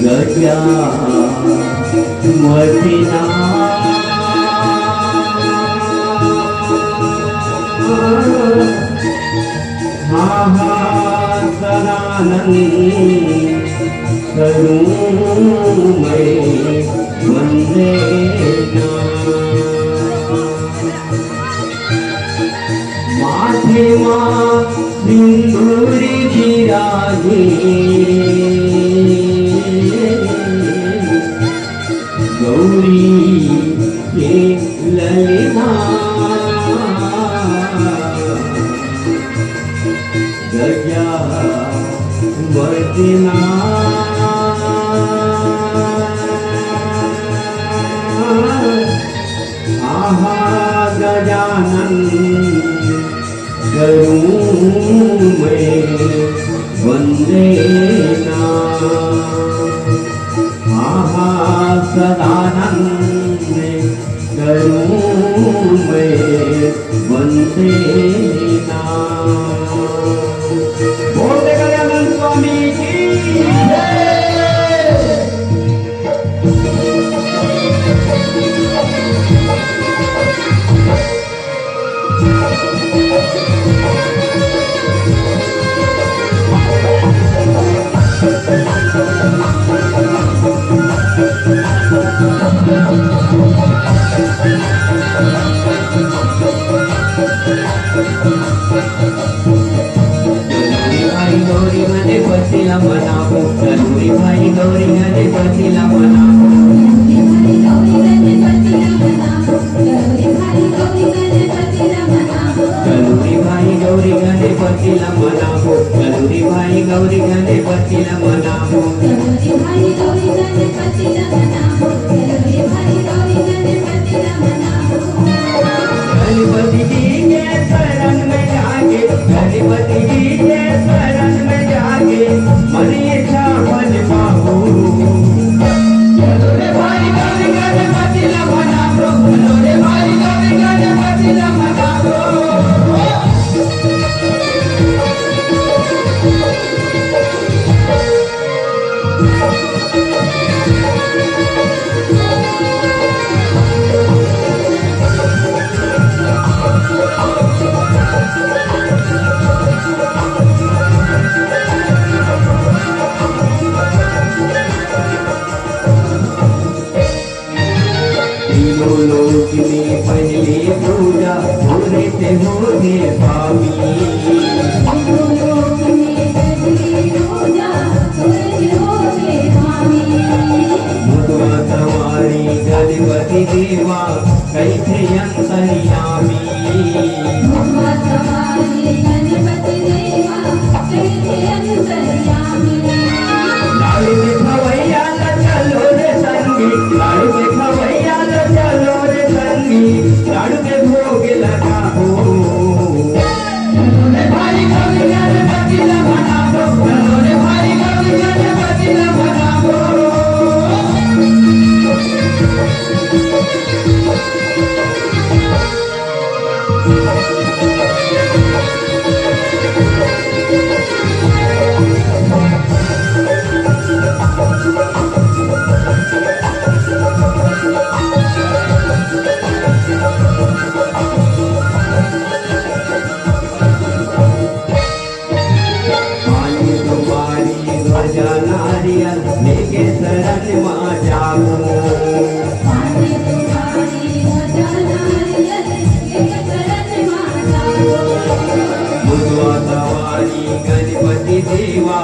गजा Medina महासदानंद करूं मैं वंदे माथे मां सिंदूरी विराजे गौरी के ललिता गजा मदीना आहा गजानन करूं मैं वंदे आहा सदानंद करूं मैं वंदे बोलते गजानन स्वामी की गौरी गणपतीला मनावो गौरी भाई गौरी गणपतीला मनावो गौरी भाई गौरी गणपतीला मनावो गौरी भाई गौरी गणपतीला मनावो गणपति जी के शरण में जाके गणपति जी के शरण में जाके मन इच्छा बन पाओ रे भाई गौरी गणपतीला मनावो रे भाई गौरी गणपतीला मनावो लोक में पहले पूजा होने से होने पावी मुद्रा सवारी गणपति देवा कैसे अंतर्यामी लाड़ में खवैया चलो रे संगी लाड़ में खवैया चलो रे संगी लाड़ के भोग लगाओ रे भाई गौरी गणपतीला मनावो रे भाई गौरी गणपतीला मनावो लेके शरण मां जाओ मुद्रा सवारी गणपति देवा